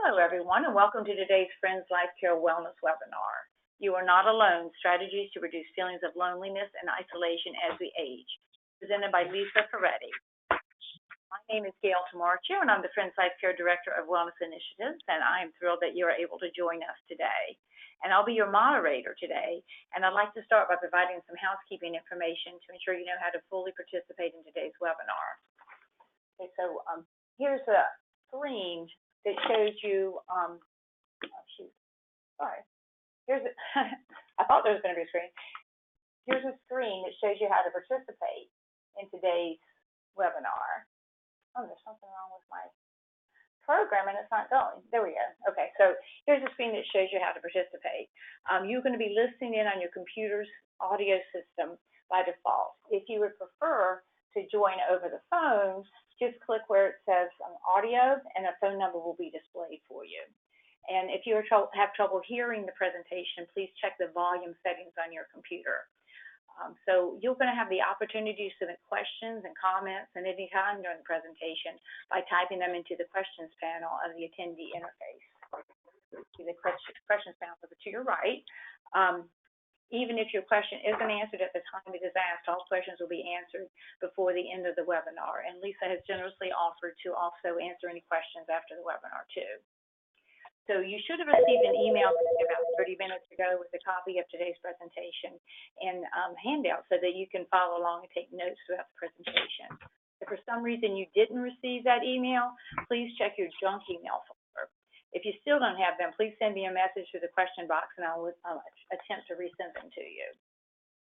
Hello, everyone, and welcome to today's Friends Life Care Wellness webinar. You are not alone, strategies to reduce feelings of loneliness and isolation as we age, presented by Lisa Ferretti. My name is Gail Tamarcio, and I'm the Friends Life Care Director of Wellness Initiatives, and I am thrilled that you are able to join us today. And I'll be your moderator today, and I'd like to start by providing some housekeeping information to ensure you know how to fully participate in today's webinar. Okay, so here's a screen that shows you, here's a, I thought there was going to be a screen. Here's a screen that shows you how to participate in today's webinar. Oh, there's something wrong with my program and it's not going. There we go. Okay, so here's a screen that shows you how to participate. You're going to be listening in on your computer's audio system by default. If you would prefer to join over the phone, just click where it says audio and a phone number will be displayed for you. And if you have trouble hearing the presentation, please check the volume settings on your computer. So you're going to have the opportunity to submit questions and comments at any time during the presentation by typing them into the questions panel of the attendee interface. See the questions panel over to your right. Even if your question isn't answered at the time it is asked, all questions will be answered before the end of the webinar. And Lisa has generously offered to also answer any questions after the webinar too. So you should have received an email about 30 minutes ago with a copy of today's presentation and handout so that you can follow along and take notes throughout the presentation. If for some reason you didn't receive that email, please check your junk email folder. If you still don't have them, please send me a message through the question box and I'll attempt to resend them to you.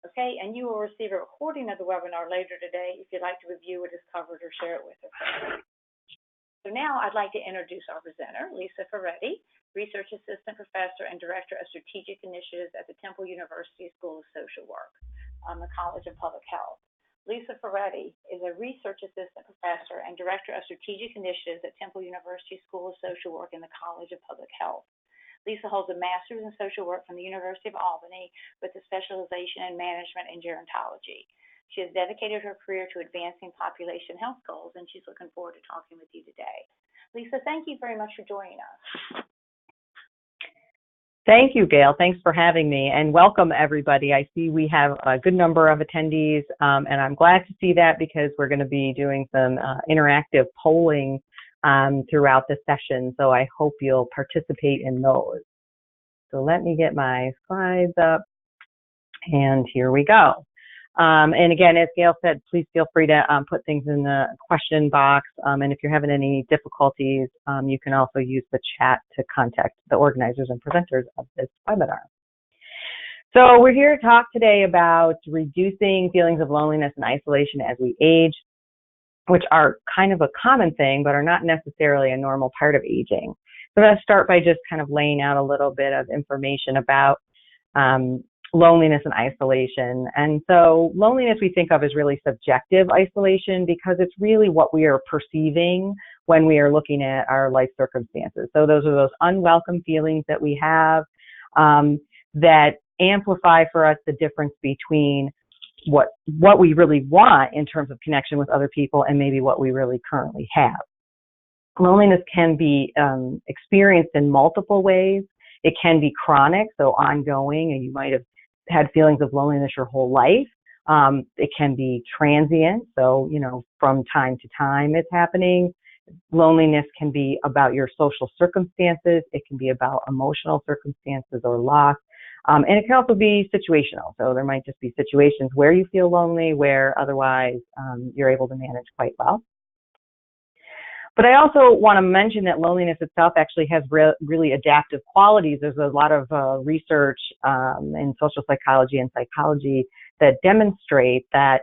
Okay, and you will receive a recording of the webinar later today if you'd like to review what is covered or share it with a friend. So now I'd like to introduce our presenter, Lisa Ferretti, Research Assistant Professor and Director of Strategic Initiatives at the Temple University School of Social Work, the College of Public Health. Lisa Ferretti is a Research Assistant Professor and Director of Strategic Initiatives at Temple University School of Social Work in the College of Public Health. Lisa holds a Master's in Social Work from the University of Albany with a specialization in Management and Gerontology. She has dedicated her career to advancing population health goals, and she's looking forward to talking with you today. Lisa, thank you very much for joining us. Thank you, Gail. Thanks for having me, and welcome everybody. I see we have a good number of attendees, and I'm glad to see that because we're going to be doing some interactive polling throughout the session, so I hope you'll participate in those. So let me get my slides up, and here we go. And again, as Gail said, please feel free to put things in the question box. And if you're having any difficulties, you can also use the chat to contact the organizers and presenters of this webinar. So we're here to talk today about reducing feelings of loneliness and isolation as we age, which are kind of a common thing, but are not necessarily a normal part of aging. So I'm going to start by just kind of laying out a little bit of information about loneliness and isolation. And so loneliness we think of as really subjective isolation because it's really what we are perceiving when we are looking at our life circumstances. So those are those unwelcome feelings that we have that amplify for us the difference between what we really want in terms of connection with other people and maybe what we really currently have. Loneliness can be experienced in multiple ways. It can be chronic, so ongoing, and you might have had feelings of loneliness your whole life. It can be transient, so, from time to time it's happening. Loneliness can be about your social circumstances. It can be about emotional circumstances or loss. And it can also be situational. So there might just be situations where you feel lonely, where otherwise you're able to manage quite well. But I also want to mention that loneliness itself actually has really adaptive qualities. There's a lot of research in social psychology and psychology that demonstrate that,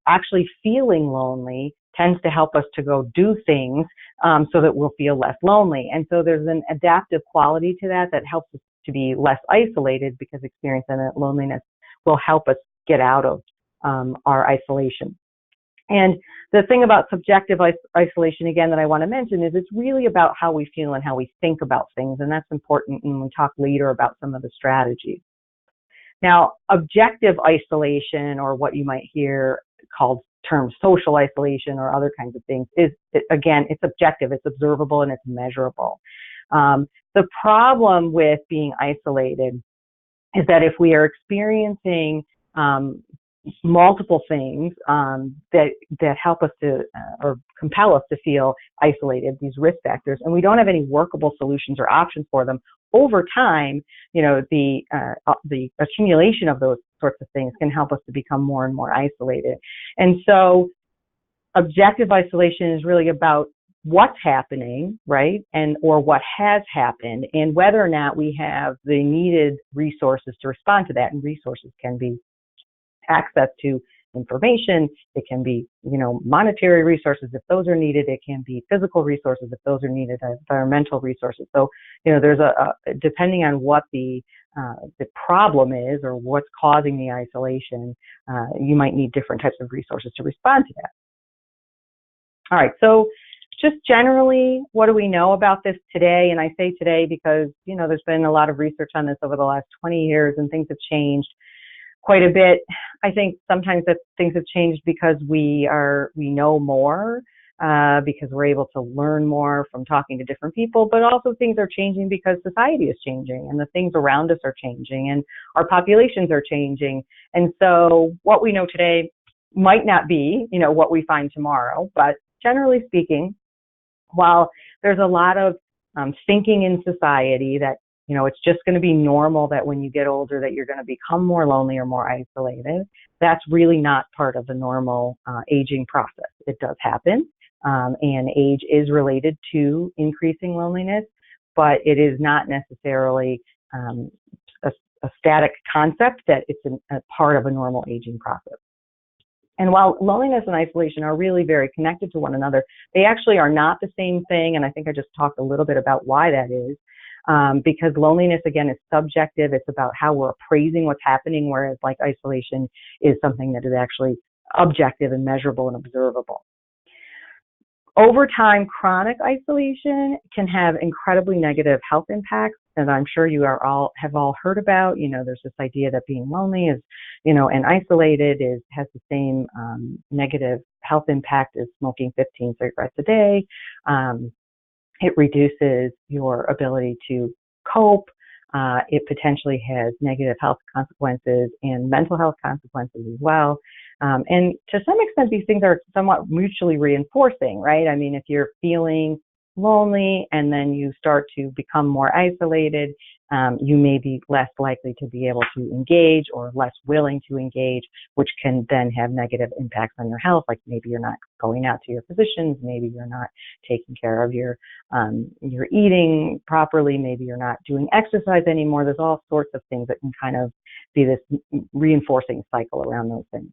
actually feeling lonely tends to help us to go do things so that we'll feel less lonely. And so there's an adaptive quality to that helps us to be less isolated because experiencing loneliness will help us get out of our isolation. And the thing about subjective isolation, again, that I want to mention is it's really about how we feel and how we think about things, and that's important when we talk later about some of the strategies. Now, objective isolation, or what you might hear called term social isolation or other kinds of things, is, again, it's objective, it's observable, and it's measurable. The problem with being isolated is that if we are experiencing multiple things that help us to or compel us to feel isolated, these risk factors, and we don't have any workable solutions or options for them, over time, the accumulation of those sorts of things can help us to become more and more isolated. And so objective isolation is really about what's happening, right, or what has happened, and whether or not we have the needed resources to respond to that. And resources can be access to information, it can be, monetary resources if those are needed, it can be physical resources if those are needed, environmental resources. So, there's depending on what the problem is or what's causing the isolation, you might need different types of resources to respond to that. All right, so just generally, what do we know about this today? And I say today because, there's been a lot of research on this over the last 20 years and things have changed quite a bit. I think sometimes that things have changed because we know more, because we're able to learn more from talking to different people, but also things are changing because society is changing and the things around us are changing and our populations are changing. And so what we know today might not be, what we find tomorrow, but generally speaking, while there's a lot of thinking in society that, it's just going to be normal that when you get older that you're going to become more lonely or more isolated, that's really not part of the normal aging process. It does happen, and age is related to increasing loneliness, but it is not necessarily a static concept that it's a part of a normal aging process. And while loneliness and isolation are really very connected to one another, they actually are not the same thing. And I think I just talked a little bit about why that is. Because loneliness, again, is subjective. It's about how we're appraising what's happening, whereas like isolation is something that is actually objective and measurable and observable. Over time, chronic isolation can have incredibly negative health impacts, as I'm sure you have all heard about. There's this idea that being lonely is, and isolated has the same negative health impact as smoking 15 cigarettes a day. It reduces your ability to cope. It potentially has negative health consequences and mental health consequences as well. And to some extent, these things are somewhat mutually reinforcing, right? I mean, if you're feeling lonely and then you start to become more isolated, you may be less likely to be able to engage or less willing to engage, which can then have negative impacts on your health. Like maybe you're not going out to your physicians, maybe you're not taking care of your eating properly, maybe you're not doing exercise anymore. There's all sorts of things that can kind of be this reinforcing cycle around those things.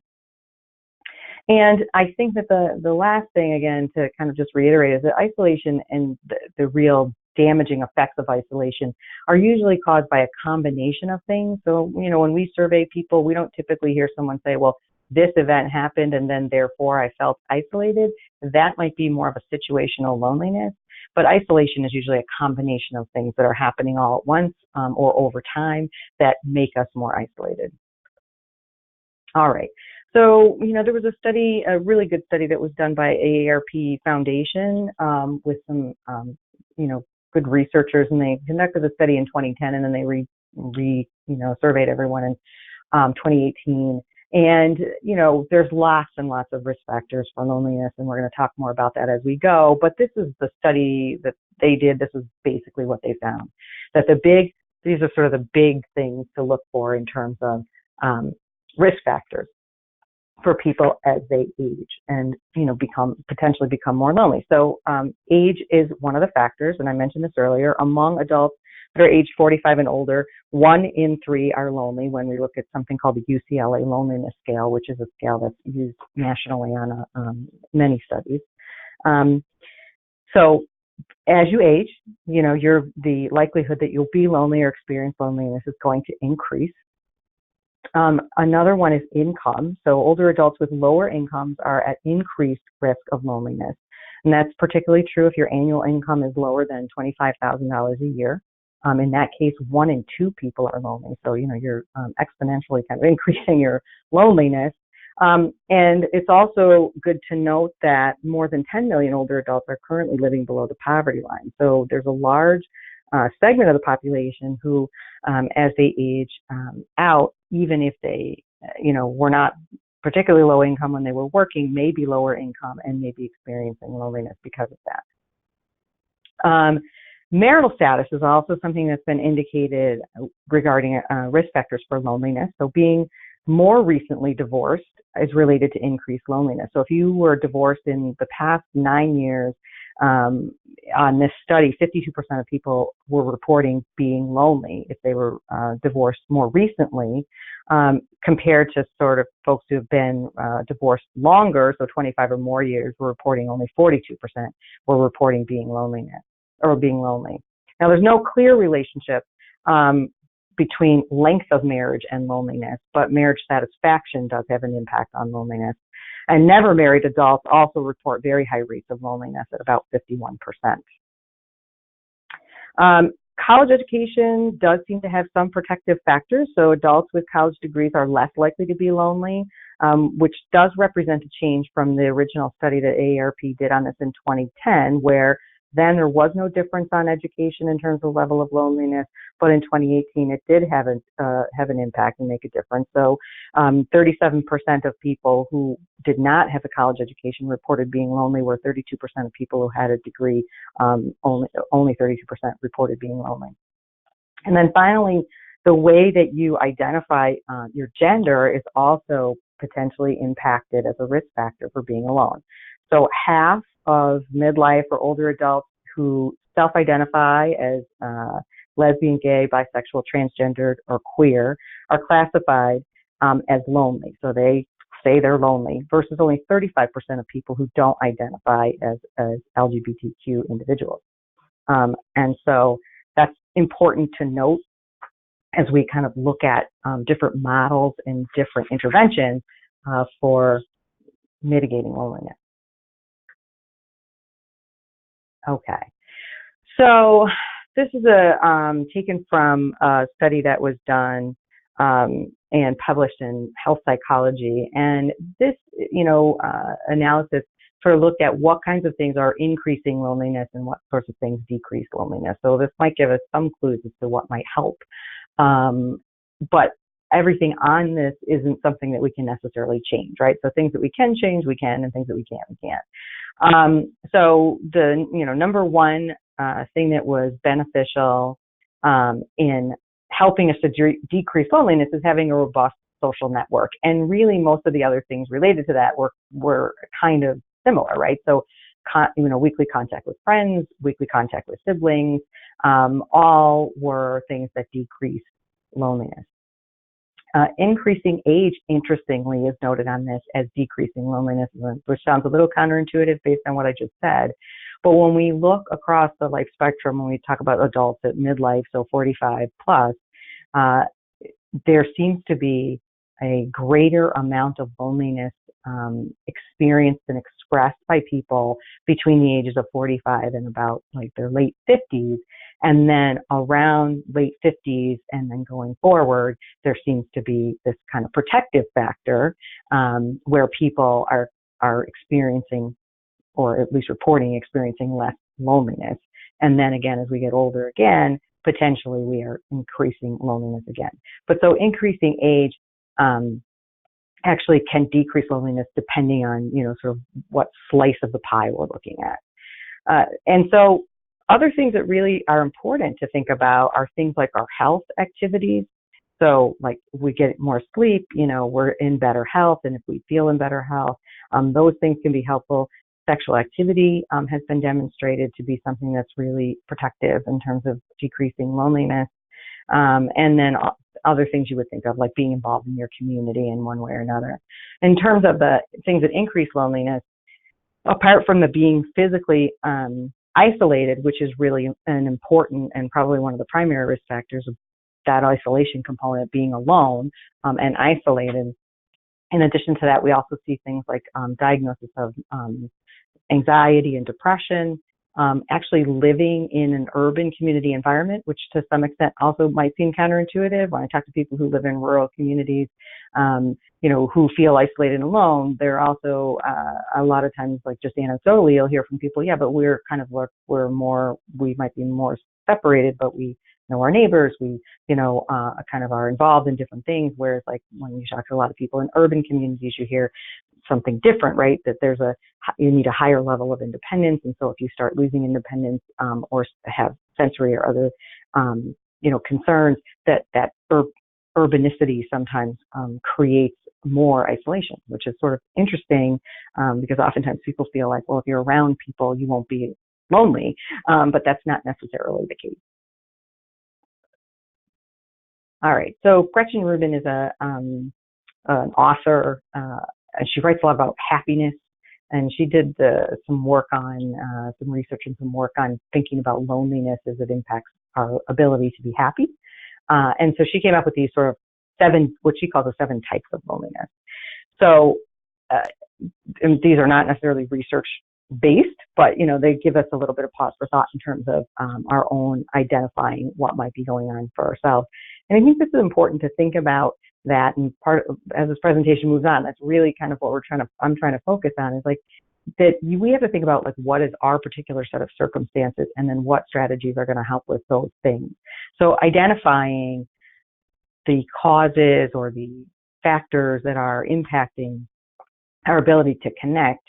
And I think that the last thing, again, to kind of just reiterate, is that isolation and the real damaging effects of isolation are usually caused by a combination of things. So, when we survey people, we don't typically hear someone say, well, this event happened and then therefore I felt isolated. That might be more of a situational loneliness. But isolation is usually a combination of things that are happening all at once or over time that make us more isolated. All right. So, there was a really good study that was done by Aarp Foundation with some, good researchers, and they conducted a study in 2010, and then they surveyed everyone in 2018. And, there's lots and lots of risk factors for loneliness, and we're going to talk more about that as we go. But this is the study that they did. This is basically what they found, that these are sort of the big things to look for in terms of risk factors for people as they age and, potentially become more lonely. So age is one of the factors, and I mentioned this earlier. Among adults that are age 45 and older, 1 in 3 are lonely when we look at something called the UCLA Loneliness Scale, which is a scale that's used nationally on many studies. So as you age, the likelihood that you'll be lonely or experience loneliness is going to increase. Another one is income. So older adults with lower incomes are at increased risk of loneliness. And that's particularly true if your annual income is lower than $25,000 a year. In that case, 1 in 2 people are lonely. So, you're exponentially kind of increasing your loneliness. And it's also good to note that more than 10 million older adults are currently living below the poverty line. So there's a large segment of the population who, as they age out, even if they, were not particularly low income when they were working, may be lower income and may be experiencing loneliness because of that. Marital status is also something that's been indicated regarding risk factors for loneliness. So being more recently divorced is related to increased loneliness. So if you were divorced in the past 9 years, on this study, 52% of people were reporting being lonely if they were divorced more recently, compared to sort of folks who have been divorced longer, so 25 or more years, were reporting only 42% were reporting being lonely. Now, there's no clear relationship between length of marriage and loneliness, but marriage satisfaction does have an impact on loneliness. And never married adults also report very high rates of loneliness at about 51%. College education does seem to have some protective factors. So adults with college degrees are less likely to be lonely, which does represent a change from the original study that AARP did on this in 2010, where then there was no difference on education in terms of level of loneliness, but in 2018 it did have an impact and make a difference. So 37% of people who did not have a college education reported being lonely, where 32% of people who had a degree, only 32% reported being lonely. And then finally, the way that you identify your gender is also potentially impacted as a risk factor for being alone. So half of midlife or older adults who self-identify as lesbian, gay, bisexual, transgendered, or queer are classified as lonely. So they say they're lonely, versus only 35% of people who don't identify as LGBTQ individuals. And so that's important to note as we kind of look at different models and different interventions for mitigating loneliness. Okay, so this is taken from a study that was done and published in Health Psychology, and this analysis sort of looked at what kinds of things are increasing loneliness and what sorts of things decrease loneliness. So this might give us some clues as to what might help, but everything on this isn't something that we can necessarily change, right? So things that we can change, we can, and things that we can't, we can't. So the number one thing that was beneficial in helping us to decrease loneliness is having a robust social network. And really most of the other things related to that were kind of similar, right? So weekly contact with friends, weekly contact with siblings, all were things that decreased loneliness. Increasing age, interestingly, is noted on this as decreasing loneliness, which sounds a little counterintuitive based on what I just said. But when we look across the life spectrum, when we talk about adults at midlife, so 45 plus, there seems to be a greater amount of loneliness experienced and expressed by people between the ages of 45 and about like their late 50s. And then around late 50s and then going forward, there seems to be this kind of protective factor where people are experiencing, or at least reporting experiencing, less loneliness. And then again, as we get older again, potentially we are increasing loneliness again. But so increasing age actually can decrease loneliness depending on, sort of what slice of the pie we're looking at. And so other things that really are important to think about are things like our health activities. So like we get more sleep, we're in better health, and if we feel in better health, those things can be helpful. Sexual activity has been demonstrated to be something that's really protective in terms of decreasing loneliness. And then other things you would think of, like being involved in your community in one way or another. In terms of the things that increase loneliness, apart from the being physically isolated, which is really an important and probably one of the primary risk factors of that isolation component, being alone and isolated. In addition to that, we also see things like diagnosis of anxiety and depression, actually living in an urban community environment, which to some extent also might seem counterintuitive. When I talk to people who live in rural communities, who feel isolated and alone, they're also a lot of times, like just anecdotally, you'll hear from people, yeah, but we might be more separated, but we know our neighbors, we, kind of are involved in different things. Whereas like when you talk to a lot of people in urban communities, you hear something different, right? That you need a higher level of independence. And so if you start losing independence, or have sensory or other, concerns, that urbanicity sometimes creates more isolation, which is sort of interesting, because oftentimes people feel like, well, if you're around people, you won't be lonely, but that's not necessarily the case. All right, so Gretchen Rubin is an author, and she writes a lot about happiness, and she did some work on, some research and some work on thinking about loneliness as it impacts our ability to be happy. And so she came up with these sort of what she calls the 7 types of loneliness. So and these are not necessarily research based, but they give us a little bit of pause for thought in terms of our own identifying what might be going on for ourselves. And I think this is important to think about that. And as this presentation moves on, that's really kind of what I'm trying to focus on, is like that we have to think about like what is our particular set of circumstances, and then what strategies are going to help with those things. So identifying the causes or the factors that are impacting our ability to connect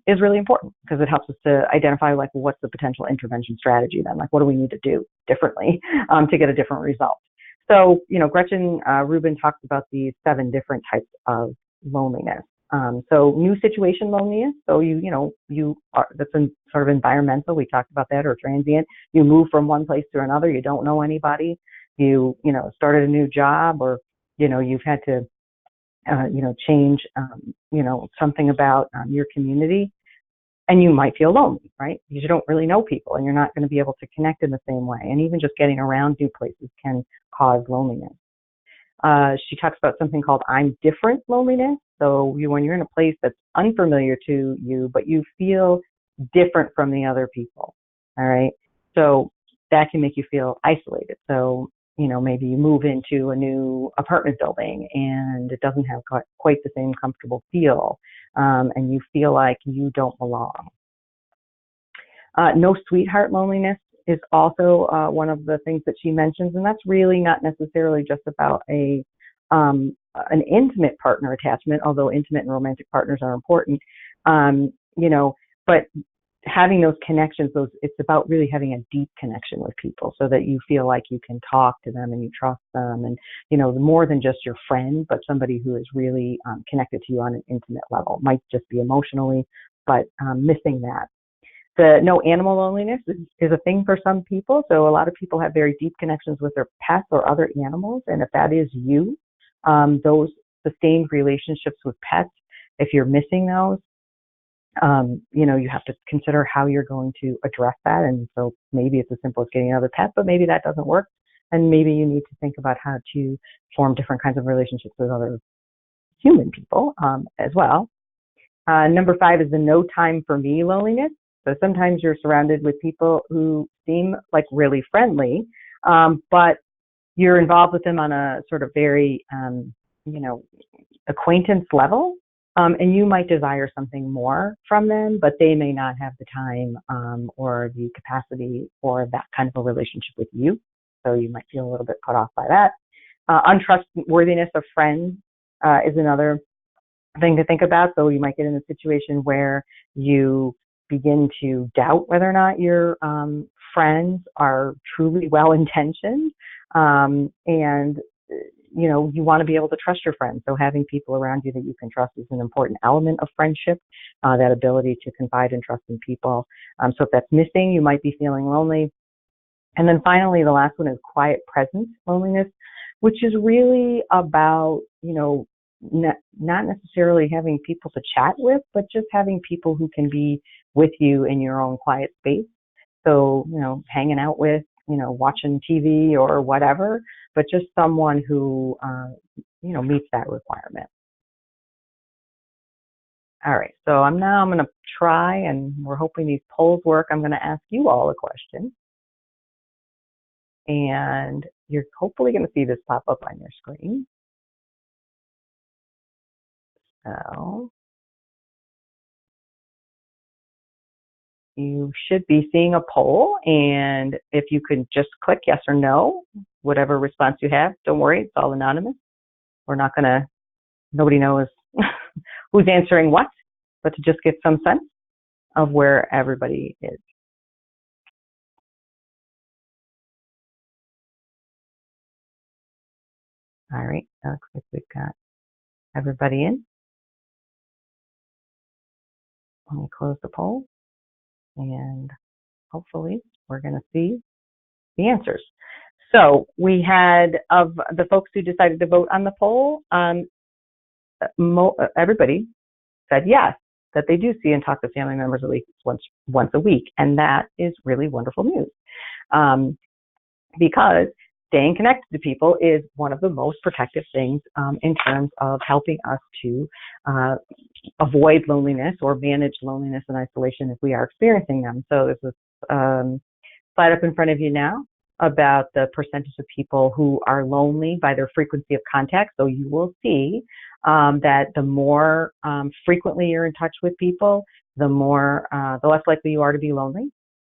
is really important, because it helps us to identify like what's the potential intervention strategy then, like what do we need to do differently to get a different result. So, Gretchen Rubin talks about these 7 different types of loneliness. So new situation loneliness. So that's sort of environmental. We talked about that, or transient. You move from one place to another. You don't know anybody. You started a new job, or you've had to change something about your community, and you might feel lonely, right? Because you don't really know people, and you're not going to be able to connect in the same way. And even just getting around new places can cause loneliness. She talks about something called I'm different loneliness. So when you're in a place that's unfamiliar to you, but you feel different from the other people, all right? So that can make you feel isolated. So, maybe you move into a new apartment building and it doesn't have quite the same comfortable feel, and you feel like you don't belong. No sweetheart loneliness is also one of the things that she mentions, and that's really not necessarily just about an intimate partner attachment, although intimate and romantic partners are important, but having those connections, it's about really having a deep connection with people, so that you feel like you can talk to them and you trust them, and more than just your friend, but somebody who is really connected to you on an intimate level. Might just be emotionally, but missing that. The no animal loneliness is a thing for some people. So a lot of people have very deep connections with their pets or other animals, and if that is you, those sustained relationships with pets, if you're missing those, you have to consider how you're going to address that. And so maybe it's as simple as getting another pet, but maybe that doesn't work. And maybe you need to think about how to form different kinds of relationships with other human people as well. Number 5 is the no time for me loneliness. So sometimes you're surrounded with people who seem like really friendly, but you're involved with them on a sort of very, acquaintance level. And you might desire something more from them, but they may not have the time or the capacity for that kind of a relationship with you. So you might feel a little bit put off by that. Untrustworthiness of friends is another thing to think about. So you might get in a situation where you begin to doubt whether or not your friends are truly well-intentioned, and you want to be able to trust your friends. So having people around you that you can trust is an important element of friendship, that ability to confide and trust in people. So if that's missing, you might be feeling lonely. And then finally, the last one is quiet presence loneliness, which is really about, not necessarily having people to chat with, but just having people who can be with you in your own quiet space. So, hanging out with, watching TV or whatever, but just someone who, meets that requirement. All right, so I'm going to try, and we're hoping these polls work. I'm going to ask you all a question. And you're hopefully going to see this pop up on your screen. So you should be seeing a poll, and if you could just click yes or no, whatever response you have, don't worry, it's all anonymous. We're not going to, nobody knows who's answering what, but to just get some sense of where everybody is. All right, looks like we've got everybody in. Let me close the poll, and hopefully we're going to see the answers. So we had, of the folks who decided to vote on the poll, everybody said yes, that they do see and talk to family members at least once a week, and that is really wonderful news, because staying connected to people is one of the most protective things in terms of helping us to avoid loneliness or manage loneliness and isolation if we are experiencing them. So there's this slide up in front of you now about the percentage of people who are lonely by their frequency of contact. So you will see that the more frequently you're in touch with people, the less likely you are to be lonely.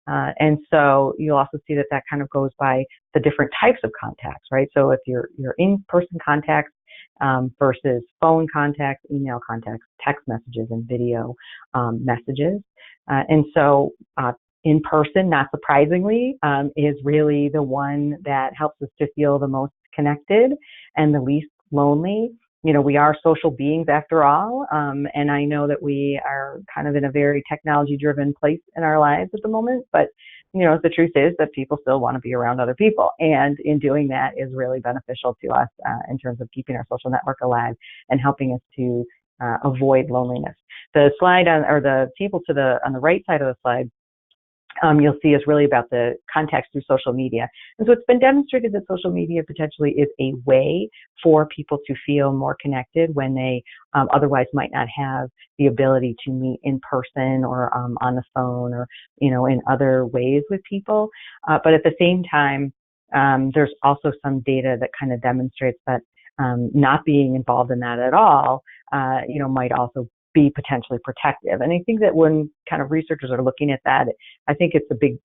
And so you'll also see that that kind of goes by the different types of contacts, right? So if you're in-person contacts versus phone contacts, email contacts, text messages, and video messages. And so in person, not surprisingly, is really the one that helps us to feel the most connected and the least lonely. You know, we are social beings after all, and I know that we are kind of in a very technology-driven place in our lives at the moment, but, you know, the truth is that people still want to be around other people, and in doing that is really beneficial to us in terms of keeping our social network alive and helping us to avoid loneliness. The slide or the table on the right side of the slide, you'll see is really about the contacts through social media. And so it's been demonstrated that social media potentially is a way for people to feel more connected when they otherwise might not have the ability to meet in person or on the phone or, you know, in other ways with people. But at the same time, there's also some data that kind of demonstrates that not being involved in that at all, you know, might also be potentially protective. And I think that when kind of researchers are looking at that, I think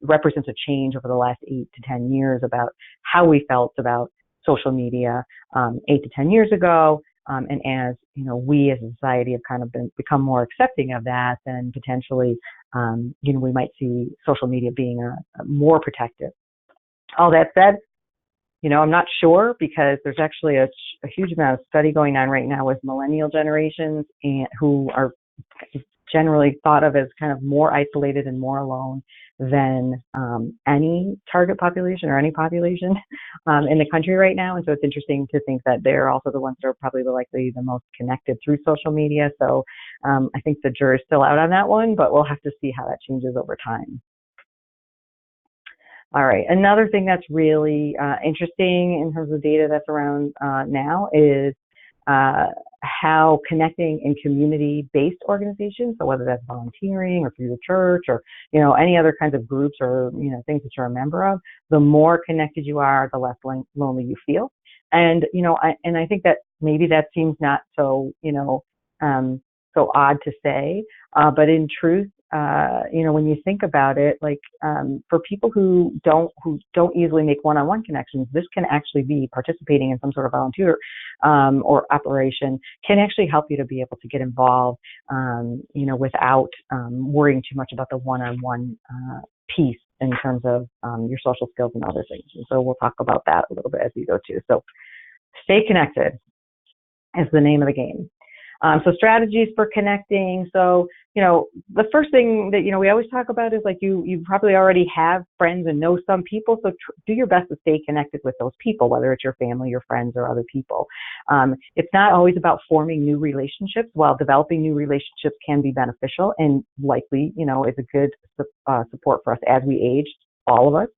represents a change over the last 8 to 10 years about how we felt about social media 8 to 10 years ago. And as, you know, we as a society have kind of become more accepting of that, then potentially, you know, we might see social media being more protective. All that said, you know, I'm not sure because there's actually a huge amount of study going on right now with millennial generations and who are generally thought of as kind of more isolated and more alone than any target population or any population in the country right now. And so it's interesting to think that they're also the ones that are probably the most connected through social media. So I think the jury's still out on that one, but we'll have to see how that changes over time. All right, another thing that's really interesting in terms of data that's around now is how connecting in community-based organizations, so whether that's volunteering or through the church or, you know, any other kinds of groups or, you know, things that you're a member of, the more connected you are, the less lonely you feel. And, you know, I think that maybe that seems not so, you know, so odd to say, but in truth, you know, when you think about it, like for people who don't easily make one-on-one connections, this can actually be participating in some sort of volunteer or operation can actually help you to be able to get involved, you know, without worrying too much about the one-on-one piece in terms of your social skills and other things. And so we'll talk about that a little bit as we go too. So stay connected is the name of the game. So strategies for connecting. So, you know, the first thing that, you know, we always talk about is like you probably already have friends and know some people. So do your best to stay connected with those people, whether it's your family, your friends, or other people. It's not always about forming new relationships. While developing new relationships can be beneficial and likely, you know, is a good support for us as we age, all of us,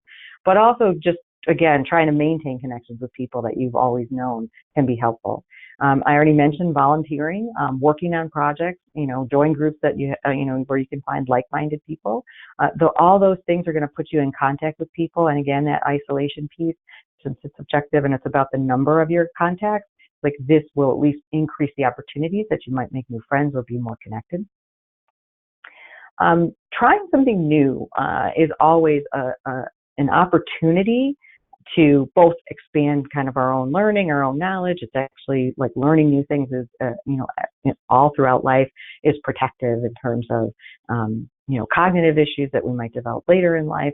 but also just, again, trying to maintain connections with people that you've always known can be helpful. I already mentioned volunteering, working on projects, join groups that where you can find like-minded people. All those things are going to put you in contact with people. And again, that isolation piece, since it's objective and it's about the number of your contacts, like this will at least increase the opportunities that you might make new friends or be more connected. Trying something new is always an opportunity to both expand kind of our own learning, our own knowledge. It's actually like learning new things is, all throughout life is protective in terms of, cognitive issues that we might develop later in life,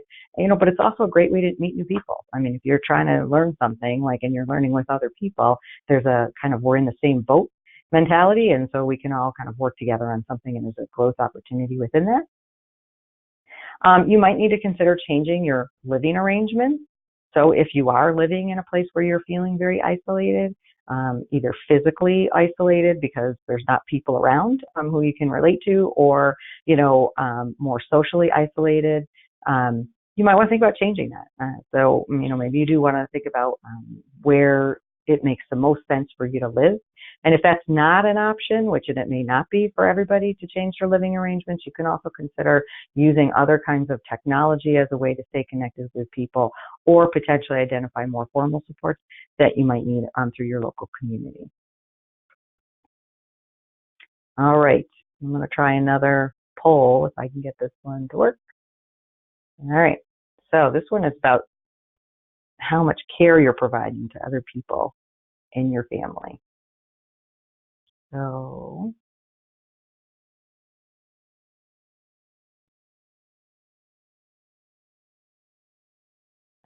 but it's also a great way to meet new people. I mean, if you're trying to learn something and you're learning with other people, there's a kind of, we're in the same boat mentality. And so we can all kind of work together on something, and there's a growth opportunity within that. You might need to consider changing your living arrangements. So if you are living in a place where you're feeling very isolated, either physically isolated because there's not people around who you can relate to, or, more socially isolated, you might want to think about changing that. So, maybe you do want to think about where it makes the most sense for you to live. And if that's not an option, which it may not be for everybody to change their living arrangements, you can also consider using other kinds of technology as a way to stay connected with people, or potentially identify more formal supports that you might need through your local community. All right, I'm going to try another poll if I can get this one to work. All right, so this one is about how much care you're providing to other people in your family. So,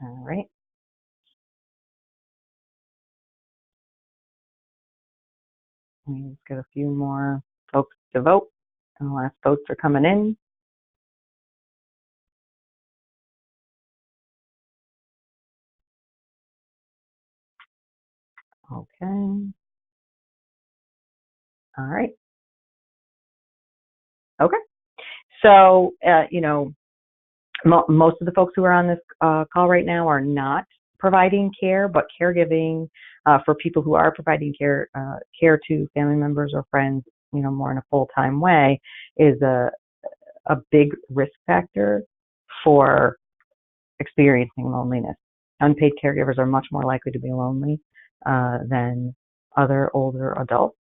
all right. Let's get a few more folks to vote. The last votes are coming in. Okay. All right. Okay. So, most of the folks who are on this call right now are not providing care, but caregiving for people who are providing care to family members or friends, more in a full-time way, is a big risk factor for experiencing loneliness. Unpaid caregivers are much more likely to be lonely than other older adults.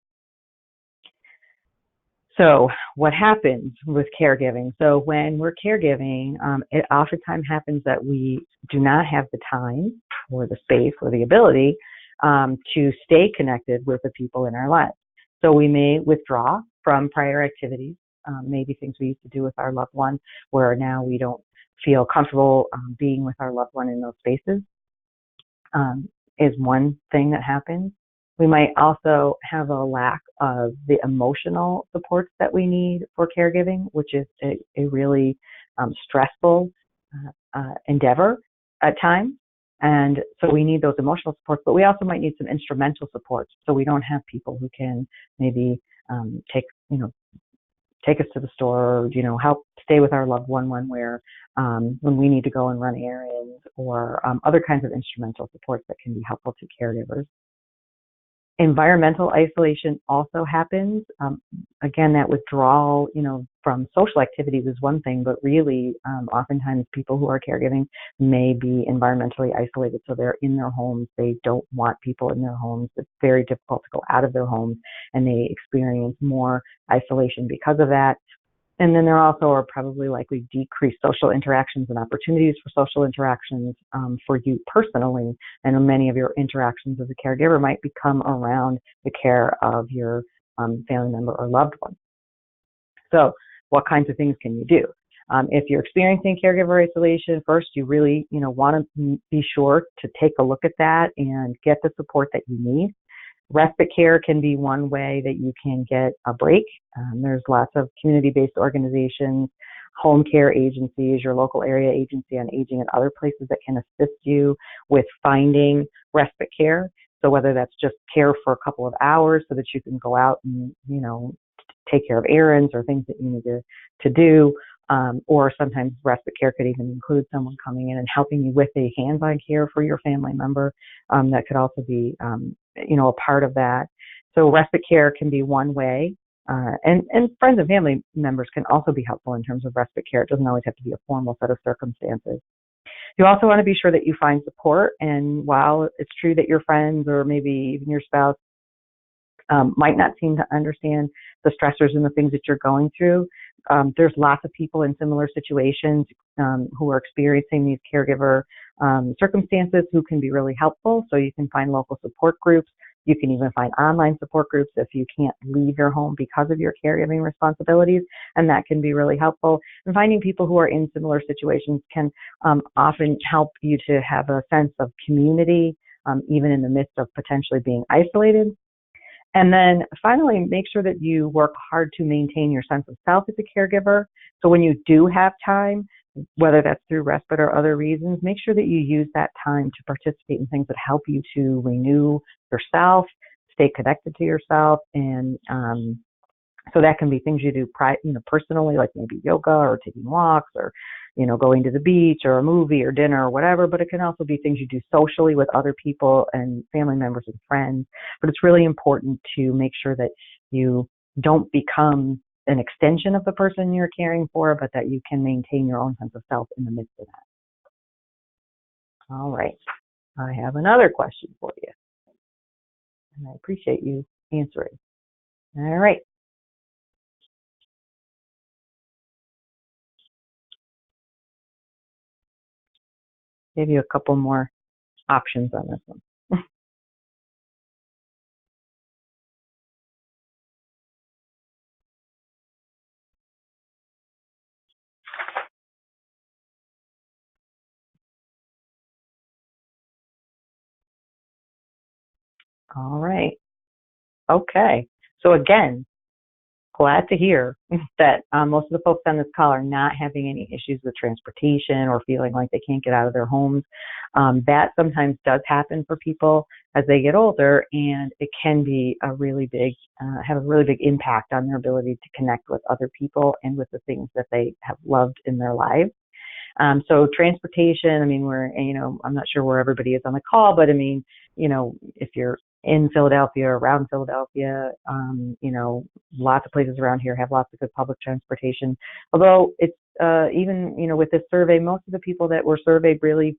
So what happens with caregiving? So when we're caregiving, it oftentimes happens that we do not have the time or the space or the ability to stay connected with the people in our lives. So we may withdraw from prior activities, maybe things we used to do with our loved one, where now we don't feel comfortable being with our loved one in those spaces, is one thing that happens. We might also have a lack of the emotional supports that we need for caregiving, which is a really stressful endeavor at times. And so we need those emotional supports, but we also might need some instrumental supports. So we don't have people who can maybe take us to the store, or, help stay with our loved one when we need to go and run errands, or other kinds of instrumental supports that can be helpful to caregivers. Environmental isolation also happens. Again, that withdrawal, from social activities is one thing, but really, oftentimes people who are caregiving may be environmentally isolated. So they're in their homes. They don't want people in their homes. It's very difficult to go out of their homes, and they experience more isolation because of that. And then there also are probably likely decreased social interactions and opportunities for social interactions for you personally. And many of your interactions as a caregiver might become around the care of your family member or loved one. So what kinds of things can you do? If you're experiencing caregiver isolation, first, you really want to be sure to take a look at that and get the support that you need. Respite care can be one way that you can get a break. There's lots of community-based organizations, home care agencies, your local area agency on aging, and other places that can assist you with finding respite care. So whether that's just care for a couple of hours so that you can go out and, take care of errands or things that you need to do, or sometimes respite care could even include someone coming in and helping you with a hands-on care for your family member. That could also be, a part of that. So respite care can be one way, and friends and family members can also be helpful in terms of respite care. It doesn't always have to be a formal set of circumstances. You also want to be sure that you find support, and while it's true that your friends or maybe even your spouse might not seem to understand the stressors and the things that you're going through, there's lots of people in similar situations who are experiencing these caregiver circumstances who can be really helpful. So you can find local support groups. You can even find online support groups if you can't leave your home because of your caregiving responsibilities, and that can be really helpful. And finding people who are in similar situations can often help you to have a sense of community, even in the midst of potentially being isolated. And then finally, make sure that you work hard to maintain your sense of self as a caregiver. So when you do have time, whether that's through respite or other reasons, make sure that you use that time to participate in things that help you to renew yourself, stay connected to yourself. And so that can be things you do personally, like maybe yoga or taking walks or, going to the beach or a movie or dinner or whatever. But it can also be things you do socially with other people and family members and friends. But it's really important to make sure that you don't become an extension of the person you're caring for, but that you can maintain your own sense of self in the midst of that. All right. I have another question for you, and I appreciate you answering. All right. Give you a couple more options on this one. All right. Okay. So again, glad to hear that most of the folks on this call are not having any issues with transportation or feeling like they can't get out of their homes. That sometimes does happen for people as they get older, and it can be have a really big impact on their ability to connect with other people and with the things that they have loved in their lives. So transportation, I'm not sure where everybody is on the call, but if you're in Philadelphia or around Philadelphia, lots of places around here have lots of good public transportation. Although it's, even, with this survey, most of the people that were surveyed really,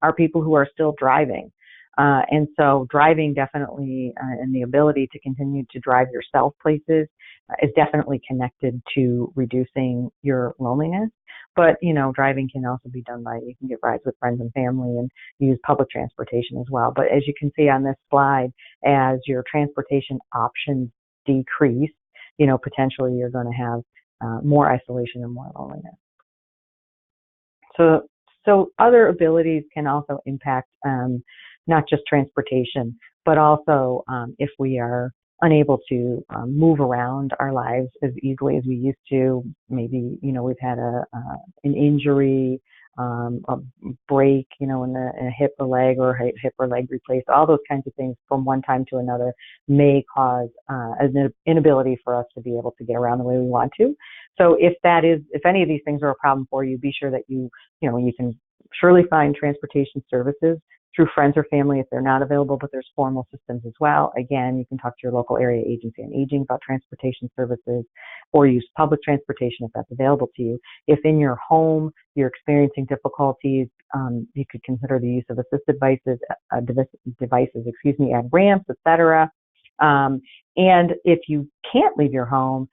are people who are still driving. And so driving definitely, and the ability to continue to drive yourself places is definitely connected to reducing your loneliness. But, driving can also be done you can get rides with friends and family and use public transportation as well. But as you can see on this slide, as your transportation options decrease, potentially you're going to have more isolation and more loneliness. So other abilities can also impact not just transportation, but also if we are unable to move around our lives as easily as we used to. Maybe, we've had an injury, a break, in a hip or leg, or hip or leg replaced. All those kinds of things from one time to another may cause an inability for us to be able to get around the way we want to. So if any of these things are a problem for you, be sure that you can surely find transportation services through friends or family if they're not available, but there's formal systems as well. Again, you can talk to your local area agency on aging about transportation services, or use public transportation if that's available to you. If in your home you're experiencing difficulties, you could consider the use of assisted devices, add ramps, etc. And if you can't leave your home,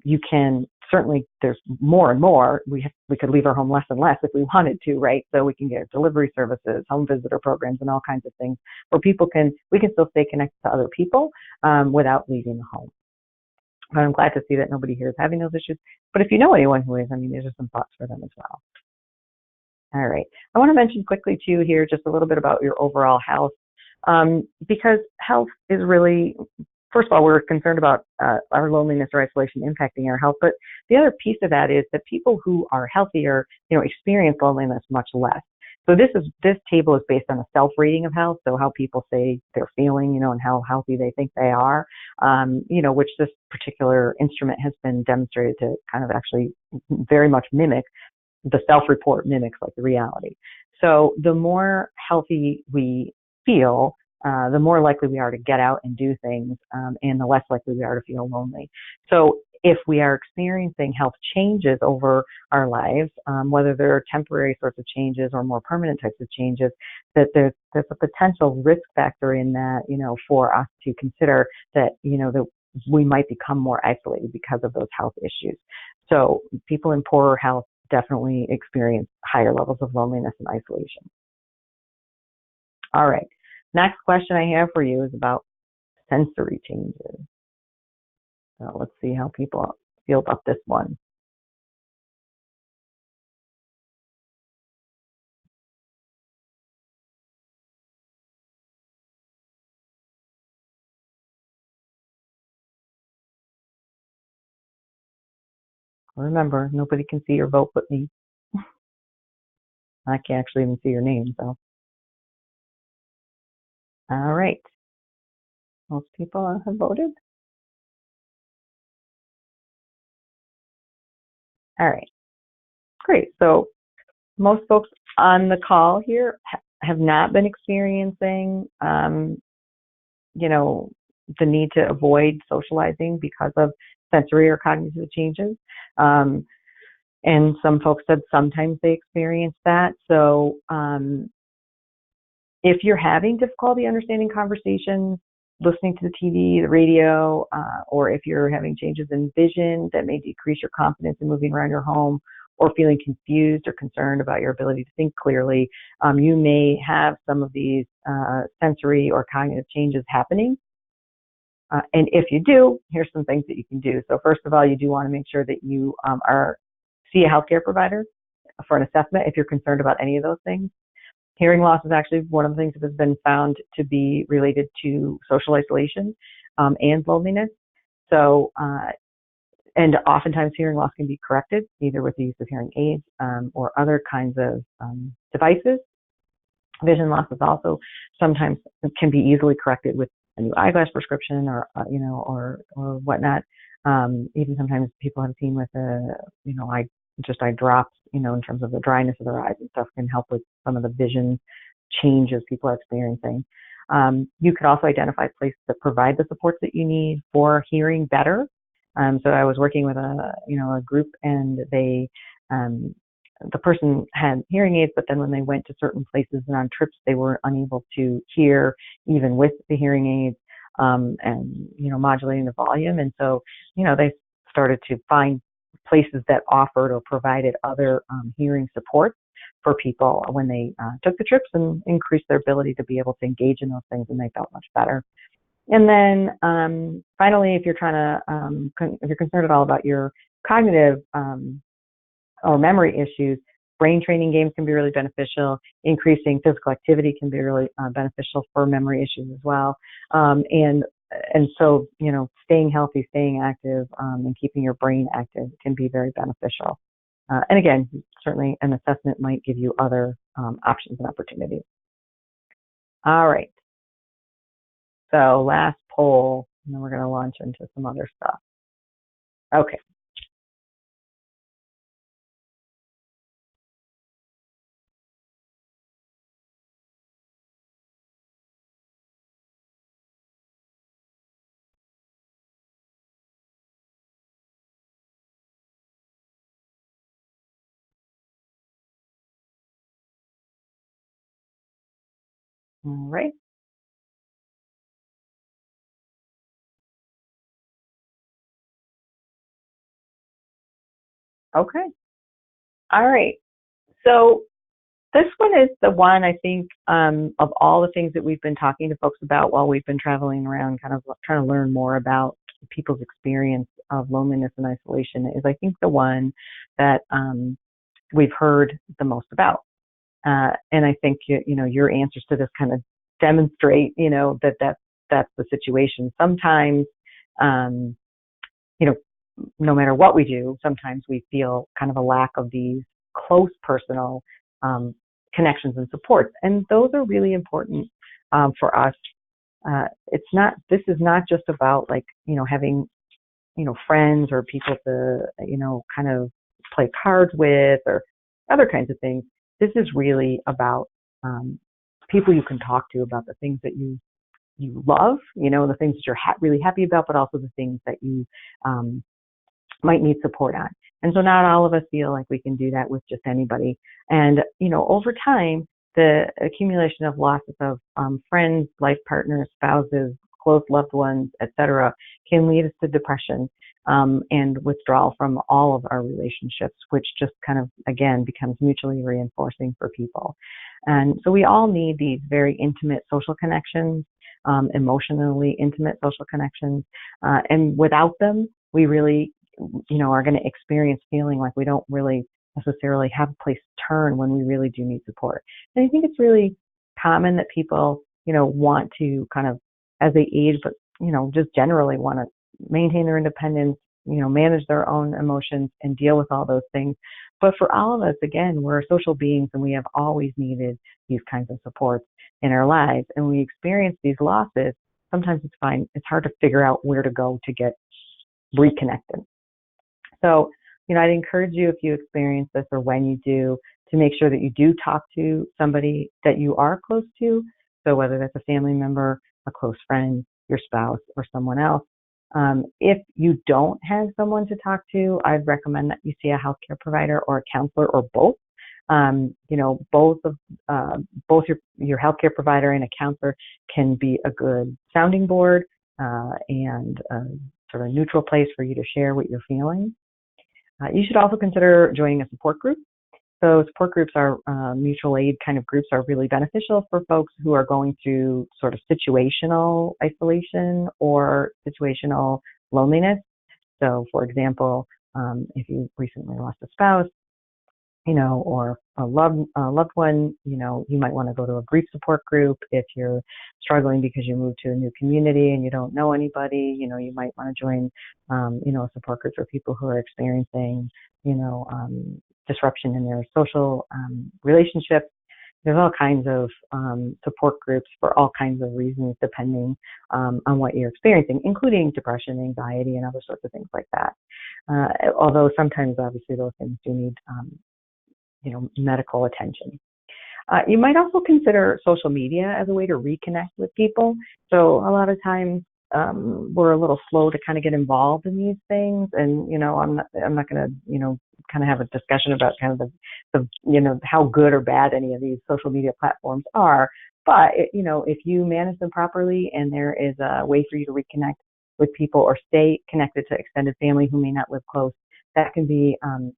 you can certainly, there's more and more. We could leave our home less and less if we wanted to, right? So we can get delivery services, home visitor programs, and all kinds of things where we can still stay connected to other people without leaving the home. But I'm glad to see that nobody here is having those issues. But if you know anyone who is, these are some thoughts for them as well. All right. I want to mention quickly too here just a little bit about your overall health, because health is really, first of all, we're concerned about our loneliness or isolation impacting our health, but the other piece of that is that people who are healthier, experience loneliness much less. So this table is based on a self-rating of health, so how people say they're feeling, and how healthy they think they are, which this particular instrument has been demonstrated to kind of actually very much mimic. The self-report mimics like the reality. So the more healthy we feel, the more likely we are to get out and do things, and the less likely we are to feel lonely. So if we are experiencing health changes over our lives, whether they're temporary sorts of changes or more permanent types of changes, that there's a potential risk factor in that, for us to consider that, that we might become more isolated because of those health issues. So people in poorer health definitely experience higher levels of loneliness and isolation. All right. Next question I have for you is about sensory changes. So let's see how people feel about this one. Remember, nobody can see your vote but me. I can't actually even see your name, so. All right. Most people have voted. All right. Great. So most folks on the call here have not been experiencing, the need to avoid socializing because of sensory or cognitive changes. And some folks said sometimes they experience that. So if you're having difficulty understanding conversations, listening to the TV, the radio, or if you're having changes in vision that may decrease your confidence in moving around your home, or feeling confused or concerned about your ability to think clearly, you may have some of these sensory or cognitive changes happening. And if you do, here's some things that you can do. So first of all, you do want to make sure that you see a healthcare provider for an assessment if you're concerned about any of those things. Hearing loss is actually one of the things that has been found to be related to social isolation and loneliness. So, and oftentimes hearing loss can be corrected either with the use of hearing aids or other kinds of devices. Vision loss is also sometimes can be easily corrected with a new eyeglass prescription or whatnot. Even sometimes people have seen with eye drops, in terms of the dryness of their eyes and stuff can help with some of the vision changes people are experiencing. You could also identify places that provide the supports that you need for hearing better. So I was working with a group, and the person had hearing aids, but then when they went to certain places and on trips, they were unable to hear even with the hearing aids, and modulating the volume. And so, they started to find places that offered or provided other hearing supports for people when they took the trips, and increased their ability to be able to engage in those things, and they felt much better. And then finally, if you're if you're concerned at all about your cognitive or memory issues, brain training games can be really beneficial. Increasing physical activity can be really beneficial for memory issues as well. And so, staying healthy, staying active, and keeping your brain active can be very beneficial. And again, certainly an assessment might give you other options and opportunities. All right. So last poll, and then we're going to launch into some other stuff. Okay. All right. Okay. All right. So this one is the one, I think, of all the things that we've been talking to folks about while we've been traveling around, kind of trying to learn more about people's experience of loneliness and isolation, is I think the one that we've heard the most about. And I think, your answers to this kind of demonstrate, that's the situation. Sometimes, no matter what we do, sometimes we feel kind of a lack of these close personal connections and supports. And those are really important for us. This is not just about having, friends or people to, kind of play cards with or other kinds of things. This is really about people you can talk to about the things that you you love, the things that you're really happy about, but also the things that you might need support on. And so not all of us feel like we can do that with just anybody. And, over time, the accumulation of losses of friends, life partners, spouses, close loved ones, etc., can lead us to depression and withdrawal from all of our relationships, which just kind of, again, becomes mutually reinforcing for people. And so we all need these very intimate social connections, emotionally intimate social connections. And without them, we really, are going to experience feeling like we don't really necessarily have a place to turn when we really do need support. And I think it's really common that people, want to kind of, as they age, but, just generally want to maintain their independence, manage their own emotions and deal with all those things. But for all of us, again, we're social beings and we have always needed these kinds of supports in our lives. And when we experience these losses, sometimes it's hard to figure out where to go to get reconnected. So, I'd encourage you, if you experience this or when you do, to make sure that you do talk to somebody that you are close to. So whether that's a family member, a close friend, your spouse, or someone else. If you don't have someone to talk to, I'd recommend that you see a healthcare provider or a counselor or both. Both your healthcare provider and a counselor can be a good sounding board and a sort of neutral place for you to share what you're feeling. You should also consider joining a support group. So support groups are mutual aid kind of groups are really beneficial for folks who are going through sort of situational isolation or situational loneliness. So, for example, if you recently lost a spouse, or a loved one, you might want to go to a grief support group. If you're struggling because you moved to a new community and you don't know anybody, you might want to join, a support group for people who are experiencing, disruption in their social relationships. There's all kinds of support groups for all kinds of reasons, depending on what you're experiencing, including depression, anxiety, and other sorts of things like that. Although sometimes, obviously, those things do need medical attention. You might also consider social media as a way to reconnect with people. So a lot of times we're a little slow to kind of get involved in these things, and I'm not going to kind of have a discussion about kind of the how good or bad any of these social media platforms are. But if you manage them properly and there is a way for you to reconnect with people or stay connected to extended family who may not live close, that can be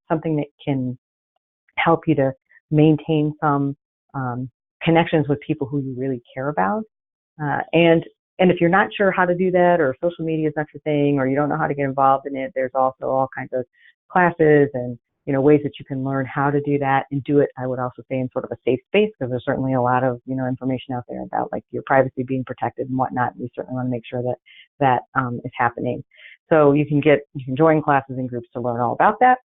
something that can help you to maintain some connections with people who you really care about. And if you're not sure how to do that, or social media is not your thing, or you don't know how to get involved in it, there's also all kinds of classes and ways that you can learn how to do that and do it. I would also say in sort of a safe space, because there's certainly a lot of information out there about like your privacy being protected and whatnot. We certainly want to make sure that is happening. So you can join classes and groups to learn all about that.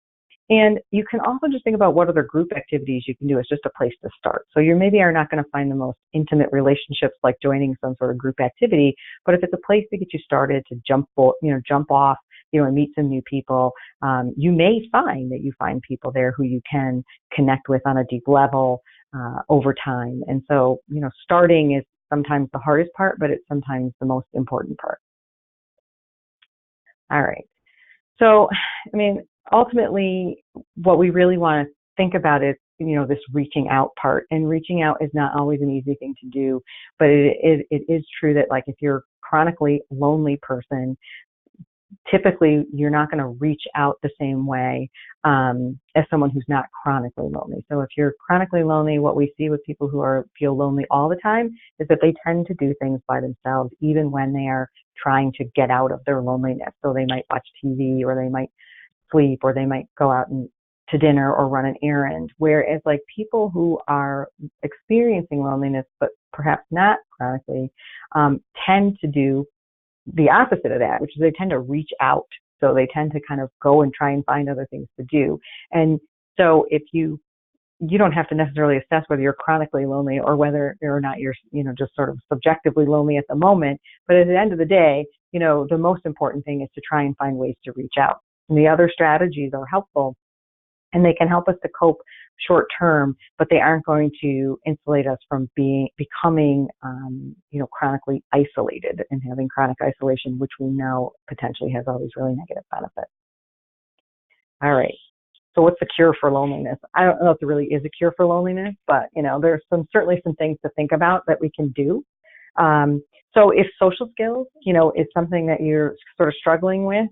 And you can also just think about what other group activities you can do as just a place to start. So you maybe are not going to find the most intimate relationships like joining some sort of group activity, but if it's a place to get you started to jump off, and meet some new people, you may find that you find people there who you can connect with on a deep level over time. And so, starting is sometimes the hardest part, but it's sometimes the most important part. All right. So, ultimately, what we really want to think about is, this reaching out part. And reaching out is not always an easy thing to do, but it is true that, like, if you're a chronically lonely person, typically you're not going to reach out the same way as someone who's not chronically lonely. So if you're chronically lonely, what we see with people who feel lonely all the time is that they tend to do things by themselves, even when they are trying to get out of their loneliness. So they might watch TV, or they might sleep, or they might go out to dinner or run an errand. Whereas like people who are experiencing loneliness, but perhaps not chronically, tend to do the opposite of that, which is they tend to reach out. So they tend to kind of go and try and find other things to do. And so if you don't have to necessarily assess whether you're chronically lonely or whether or not you're, just sort of subjectively lonely at the moment. But at the end of the day, the most important thing is to try and find ways to reach out. And the other strategies are helpful And they can help us to cope short term, but they aren't going to insulate us from becoming, chronically isolated and having chronic isolation, which we know potentially has all these really negative benefits. All right. So what's the cure for loneliness? I don't know if there really is a cure for loneliness, but there's certainly some things to think about that we can do. So if social skills, is something that you're sort of struggling with,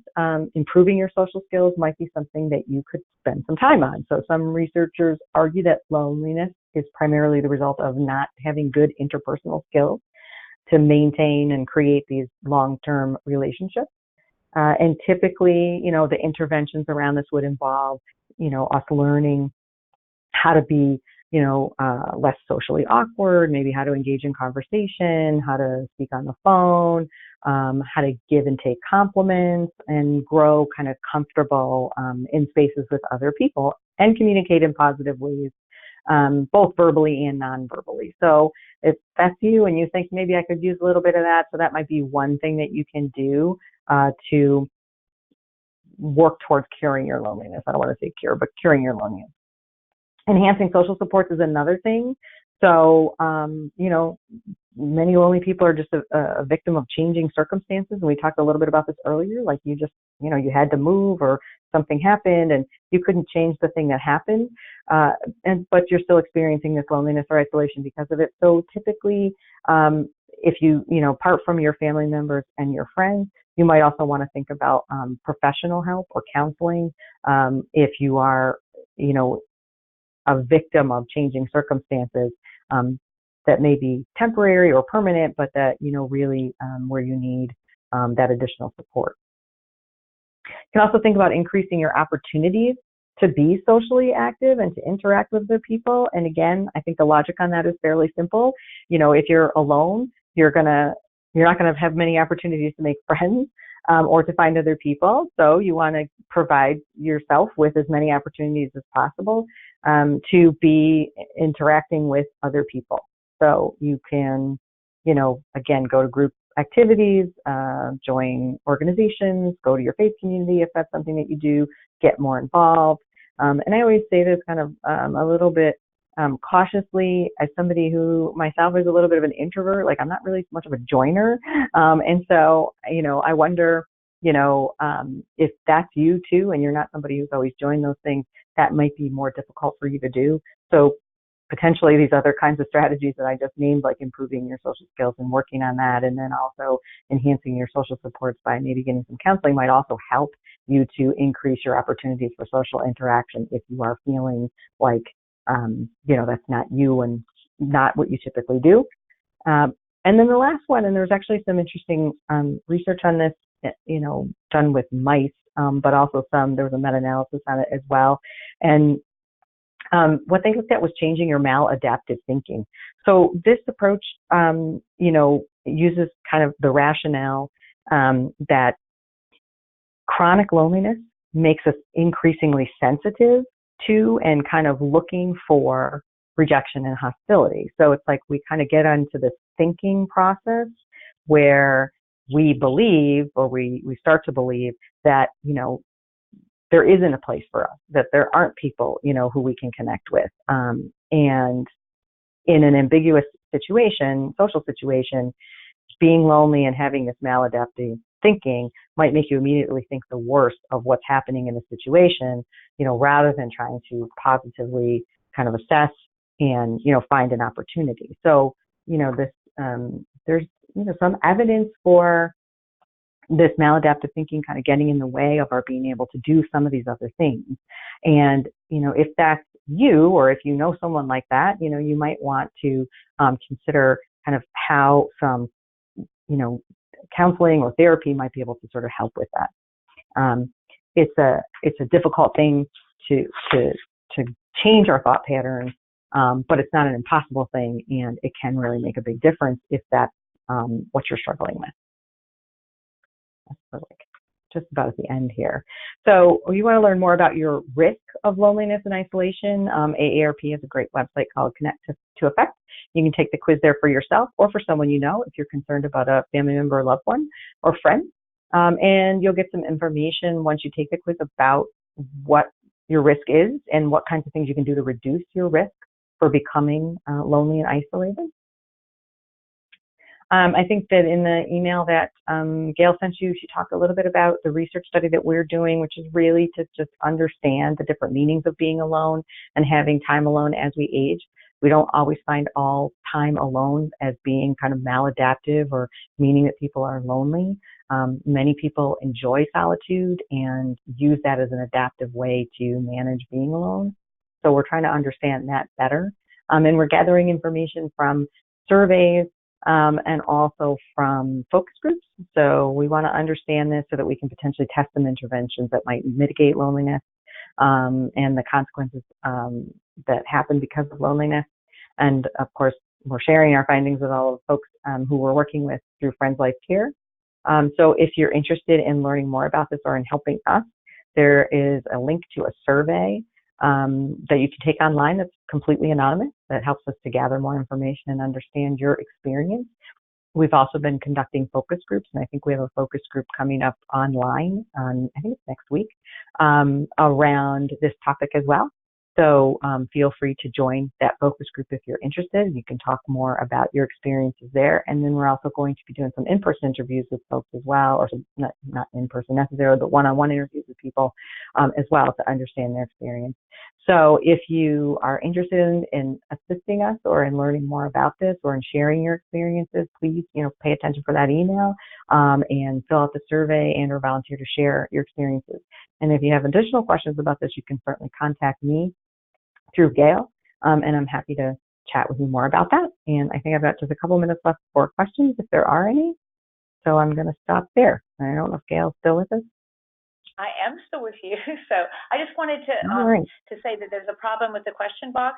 improving your social skills might be something that you could spend some time on. So some researchers argue that loneliness is primarily the result of not having good interpersonal skills to maintain and create these long-term relationships. And typically, the interventions around this would involve, us learning how to be less socially awkward, maybe how to engage in conversation, how to speak on the phone, how to give and take compliments, and grow kind of comfortable in spaces with other people and communicate in positive ways, both verbally and non-verbally. So if that's you and you think maybe I could use a little bit of that, so that might be one thing that you can do to work towards curing your loneliness. I don't want to say cure, but curing your loneliness. Enhancing social supports is another thing. So, many lonely people are just a victim of changing circumstances. And we talked a little bit about this earlier, like you just, you had to move or something happened and you couldn't change the thing that happened. But you're still experiencing this loneliness or isolation because of it. So typically, if you, part from your family members and your friends, you might also want to think about professional help or counseling. If you are, a victim of changing circumstances that may be temporary or permanent, but that, really where you need that additional support. You can also think about increasing your opportunities to be socially active and to interact with other people. And again, I think the logic on that is fairly simple. If you're alone, you're not gonna have many opportunities to make friends or to find other people. So you want to provide yourself with as many opportunities as possible to be interacting with other people. So you can, again, go to group activities, join organizations, go to your faith community if that's something that you do, get more involved. And I always say this kind of a little bit cautiously, as somebody who myself is a little bit of an introvert, like I'm not really much of a joiner. And so, I wonder, if that's you too, and you're not somebody who's always joined those things, that might be more difficult for you to do. So potentially these other kinds of strategies that I just named, like improving your social skills and working on that, and then also enhancing your social supports by maybe getting some counseling, might also help you to increase your opportunities for social interaction if you are feeling like, that's not you and not what you typically do. And then the last one, and there's actually some interesting research on this, done with mice, but also there was a meta-analysis on it as well. And what they looked at was changing your maladaptive thinking. So this approach, uses kind of the rationale that chronic loneliness makes us increasingly sensitive to and kind of looking for rejection and hostility. So it's like we kind of get onto this thinking process where we believe, or we start to believe that, there isn't a place for us, that there aren't people, who we can connect with. And in an ambiguous situation, social situation, being lonely and having this maladaptive thinking might make you immediately think the worst of what's happening in the situation, rather than trying to positively kind of assess and, find an opportunity. So, there's, some evidence for this maladaptive thinking kind of getting in the way of our being able to do some of these other things. And, if that's you, or if you know someone like that, you might want to consider kind of how some, counseling or therapy might be able to sort of help with that. It's a difficult thing to change our thought patterns, but it's not an impossible thing, and it can really make a big difference if that's what you're struggling with. That's like just about at the end here. So you want to learn more about your risk of loneliness and isolation, AARP has a great website called Connect to Effect. You can take the quiz there for yourself or for someone you know if you're concerned about a family member, or loved one, or friend. And you'll get some information once you take the quiz about what your risk is and what kinds of things you can do to reduce your risk for becoming lonely and isolated. I think that in the email that Gail sent you, she talked a little bit about the research study that we're doing, which is really to just understand the different meanings of being alone and having time alone as we age. We don't always find all time alone as being kind of maladaptive or meaning that people are lonely. Many people enjoy solitude and use that as an adaptive way to manage being alone. So we're trying to understand that better. And we're gathering information from surveys, and also from focus groups. So we want to understand this so that we can potentially test some interventions that might mitigate loneliness and the consequences that happen because of loneliness. And of course, we're sharing our findings with all of the folks who we're working with through Friends Life Care. So if you're interested in learning more about this or in helping us, there is a link to a survey that you can take online that's completely anonymous, that helps us to gather more information and understand your experience. We've also been conducting focus groups, and I think we have a focus group coming up online, I think it's next week, around this topic as well. So feel free to join that focus group if you're interested. You can talk more about your experiences there. And then we're also going to be doing some in-person interviews with folks as well, or some, not in-person necessarily, but one-on-one interviews with people as well to understand their experience. So if you are interested in assisting us or in learning more about this or in sharing your experiences, please, pay attention for that email and fill out the survey and or volunteer to share your experiences. And if you have additional questions about this, you can certainly contact me through Gail, and I'm happy to chat with you more about that. And I think I've got just a couple minutes left for questions if there are any. So I'm going to stop there. I don't know if Gail's still with us. I am still with you. So I just wanted to to say that there's a problem with the question box,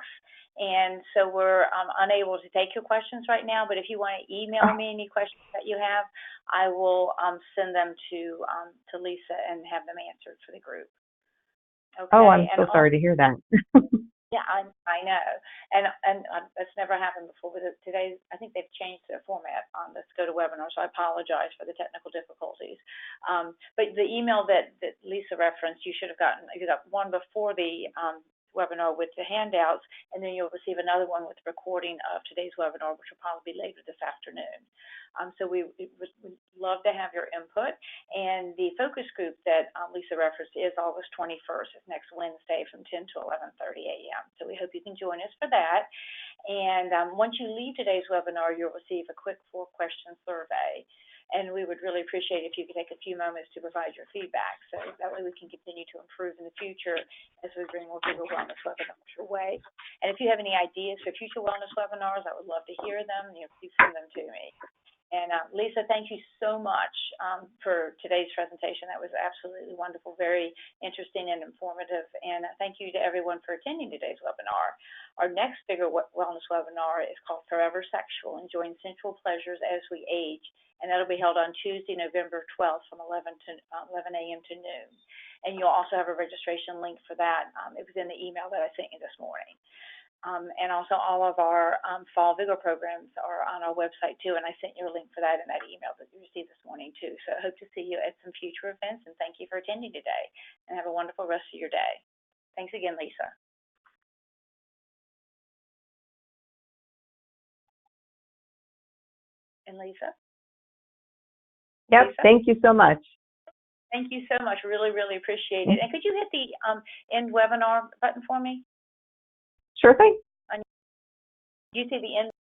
and so we're unable to take your questions right now. But if you want to email me any questions that you have, I will send them to Lisa and have them answered for the group. Okay. Oh, I'm so sorry to hear that. Yeah, I know, and that's never happened before. But today, I think they've changed their format on Let's Go to Webinar, so I apologize for the technical difficulties. But the email that Lisa referenced, you should have gotten. You got one before the webinar with the handouts, and then you'll receive another one with the recording of today's webinar, which will probably be later this afternoon. So we would love to have your input. And the focus group that Lisa referenced is August 21st. It's next Wednesday from 10 to 11:30 a.m. So we hope you can join us for that. And once you leave today's webinar, you'll receive a quick 4-question survey. And we would really appreciate if you could take a few moments to provide your feedback. So that way we can continue to improve in the future as we bring more Google Wellness webinars your way. And if you have any ideas for future wellness webinars, I would love to hear them. Please send them to me. And Lisa, thank you so much for today's presentation. That was absolutely wonderful, very interesting and informative. And thank you to everyone for attending today's webinar. Our next bigger wellness webinar is called Forever Sexual, Enjoying Sensual Pleasures as We Age. And that'll be held on Tuesday, November 12th from 11 a.m. to noon. And you'll also have a registration link for that. It was in the email that I sent you this morning. And also all of our fall vigor programs are on our website too, and I sent you a link for that in that email that you received this morning too. So I hope to see you at some future events, and thank you for attending today, and have a wonderful rest of your day. Thanks again, Lisa. And Lisa? Yep, Lisa? Thank you so much. Thank you so much. Really, really appreciate it. And could you hit the end webinar button for me? Sure thing. You see the end